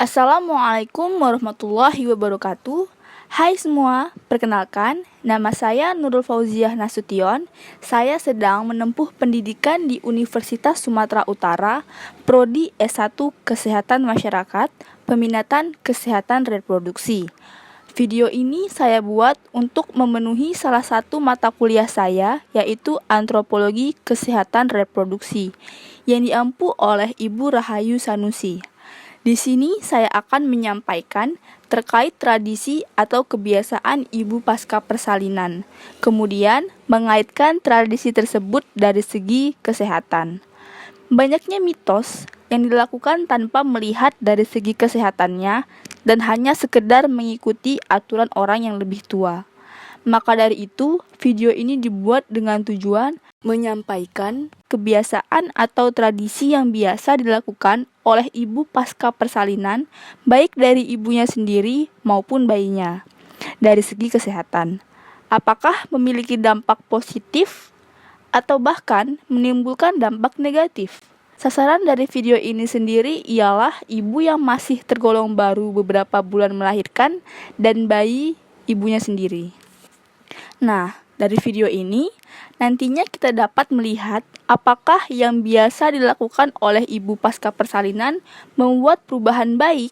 Assalamualaikum warahmatullahi wabarakatuh. Hai semua, perkenalkan, nama saya Nurul Fauziah Nasution. Saya sedang menempuh pendidikan di Universitas Sumatera Utara, Prodi S1 Kesehatan Masyarakat, peminatan Kesehatan Reproduksi. Video ini saya buat untuk memenuhi salah satu mata kuliah saya, yaitu Antropologi Kesehatan Reproduksi, yang diampu oleh Ibu Rahayu Sanusi. Di sini saya akan menyampaikan terkait tradisi atau kebiasaan ibu pasca persalinan, kemudian mengaitkan tradisi tersebut dari segi kesehatan. Banyaknya mitos yang dilakukan tanpa melihat dari segi kesehatannya dan hanya sekedar mengikuti aturan orang yang lebih tua. Maka dari itu, video ini dibuat dengan tujuan menyampaikan kebiasaan atau tradisi yang biasa dilakukan oleh ibu pasca persalinan, baik dari ibunya sendiri maupun bayinya, dari segi kesehatan. Apakah memiliki dampak positif atau bahkan menimbulkan dampak negatif? Sasaran dari video ini sendiri ialah ibu yang masih tergolong baru beberapa bulan melahirkan dan bayi ibunya sendiri. Nah, dari video ini, nantinya kita dapat melihat apakah yang biasa dilakukan oleh ibu pasca persalinan membuat perubahan baik,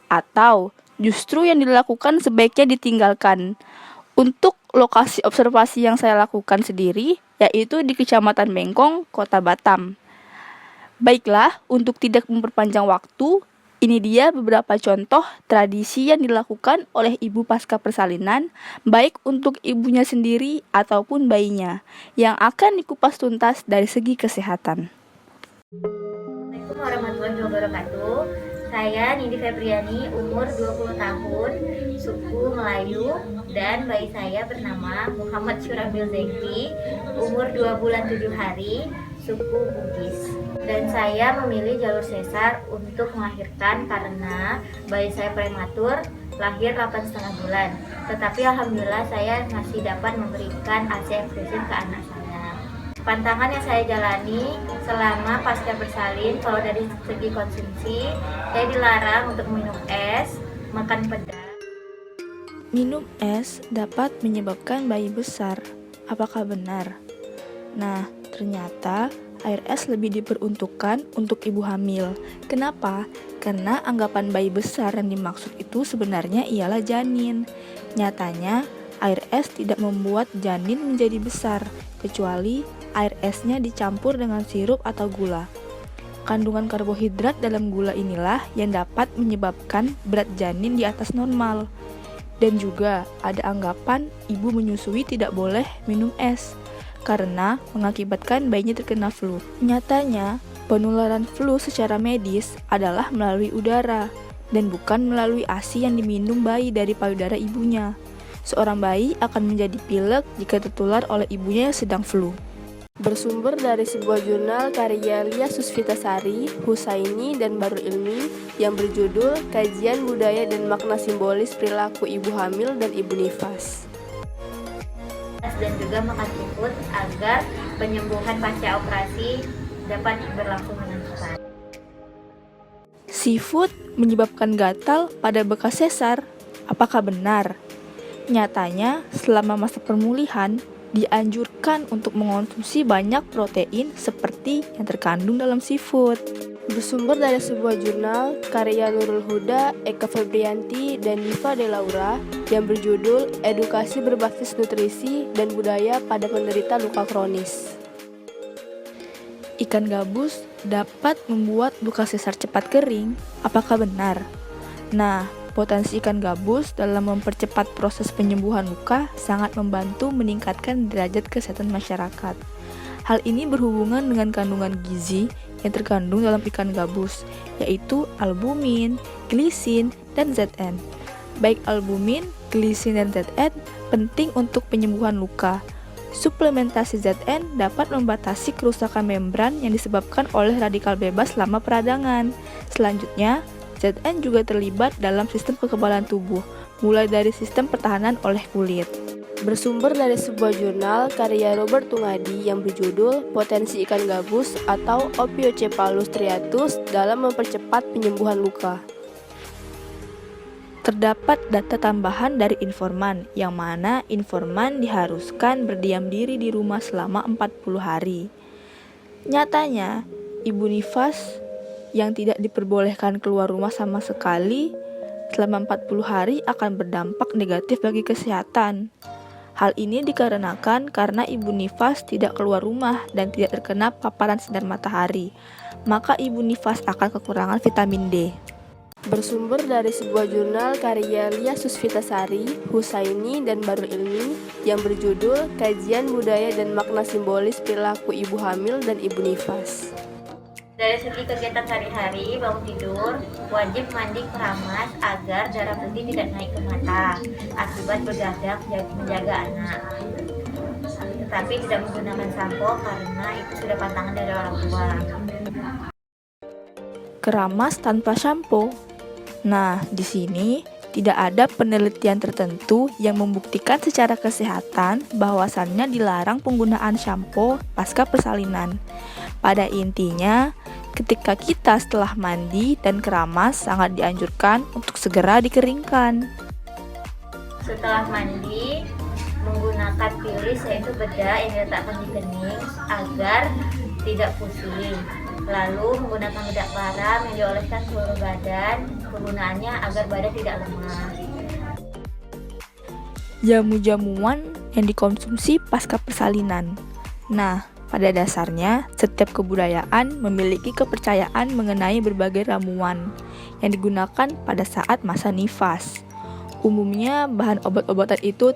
atau justru yang dilakukan sebaiknya ditinggalkan. Untuk lokasi observasi yang saya lakukan sendiri, yaitu di Kecamatan Bengkong, Kota Batam. Baiklah, untuk tidak memperpanjang waktu, ini dia beberapa contoh tradisi yang dilakukan oleh ibu pasca persalinan, baik untuk ibunya sendiri ataupun bayinya, yang akan dikupas tuntas dari segi kesehatan. Assalamualaikum warahmatullahi wabarakatuh. Saya Nindi Febriani, umur 20 tahun, suku Melayu, dan bayi saya bernama Muhammad Syurabil Zeki, umur 2 bulan 7 hari, suku Bugis. Dan saya memilih jalur sesar untuk melahirkan karena bayi saya prematur, lahir 8,5 bulan. Tetapi alhamdulillah saya masih dapat memberikan ASI eksklusif ke anak saya. Pantangan yang saya jalani selama pasca bersalin, kalau dari segi konsumsi, saya dilarang untuk minum es, makan pedas. Minum es dapat menyebabkan bayi besar. Apakah benar? Nah, ternyata air es lebih diperuntukkan untuk ibu hamil. Kenapa? Karena anggapan bayi besar yang dimaksud itu sebenarnya ialah janin. Nyatanya, air es tidak membuat janin menjadi besar, kecuali air esnya dicampur dengan sirup atau gula. Kandungan karbohidrat dalam gula inilah yang dapat menyebabkan berat janin di atas normal. Dan juga ada anggapan ibu menyusui tidak boleh minum es, karena mengakibatkan bayinya terkena flu. Nyatanya, penularan flu secara medis adalah melalui udara, dan bukan melalui ASI yang diminum bayi dari payudara ibunya. Seorang bayi akan menjadi pilek jika tertular oleh ibunya yang sedang flu. Bersumber dari sebuah jurnal karya Lia Susvitasari, Husaini, dan Barul Ilmi yang berjudul Kajian Budaya dan Makna Simbolis Perilaku Ibu Hamil dan Ibu Nifas. Dan juga makan seafood agar penyembuhan pasca operasi dapat berlangsung dengan cepat. Seafood menyebabkan gatal pada bekas sesar. Apakah benar? Nyatanya, selama masa pemulihan, dianjurkan untuk mengonsumsi banyak protein seperti yang terkandung dalam seafood. Bersumber dari sebuah jurnal karya Nurul Huda, Eka Febrianti, dan Diva De Laura yang berjudul Edukasi Berbasis Nutrisi dan Budaya pada Penderita Luka Kronis. Ikan gabus dapat membuat luka sesar cepat kering. Apakah benar? Nah, potensi ikan gabus dalam mempercepat proses penyembuhan luka sangat membantu meningkatkan derajat kesehatan masyarakat. Hal ini berhubungan dengan kandungan gizi yang terkandung dalam ikan gabus, yaitu albumin, glisin, dan Zn. Baik albumin, glisin, dan Zn penting untuk penyembuhan luka. Suplementasi Zn dapat membatasi kerusakan membran yang disebabkan oleh radikal bebas selama peradangan. Selanjutnya, Zn juga terlibat dalam sistem kekebalan tubuh, mulai dari sistem pertahanan oleh kulit. Bersumber dari sebuah jurnal karya Robert Tungadi yang berjudul Potensi Ikan Gabus atau Opiocephalus striatus dalam mempercepat penyembuhan luka. Terdapat data tambahan dari informan, yang mana informan diharuskan berdiam diri di rumah selama 40 hari. Nyatanya, Ibu Nifas yang tidak diperbolehkan keluar rumah sama sekali selama 40 hari akan berdampak negatif bagi kesehatan. Hal ini dikarenakan karena Ibu Nifas tidak keluar rumah dan tidak terkena paparan sinar matahari, maka Ibu Nifas akan kekurangan vitamin D. Bersumber dari sebuah jurnal karya Lia Susvitasari, Husaini, dan Barul Ilmi yang berjudul Kajian Budaya dan Makna Simbolis Perilaku Ibu Hamil dan Ibu Nifas. Dari segi kegiatan sehari-hari, bangun tidur, wajib mandi keramas agar darah putih tidak naik ke mata akibat begadang menjaga anak. Tetapi tidak menggunakan sampo karena itu sudah pantangan dari orang tua. Keramas tanpa sampo. Nah, di sini tidak ada penelitian tertentu yang membuktikan secara kesehatan bahwasannya dilarang penggunaan sampo pasca persalinan. Pada intinya, ketika kita setelah mandi dan keramas sangat dianjurkan untuk segera dikeringkan. Setelah mandi, menggunakan pilis yaitu bedak yang diletakkan di kening agar tidak pusing. Lalu menggunakan bedak param yang dioleskan seluruh badan, penggunaannya agar badan tidak lemah. Jamu-jamuan yang dikonsumsi pasca persalinan. Nah, pada dasarnya setiap kebudayaan memiliki kepercayaan mengenai berbagai ramuan yang digunakan pada saat masa nifas. Umumnya bahan obat-obatan itu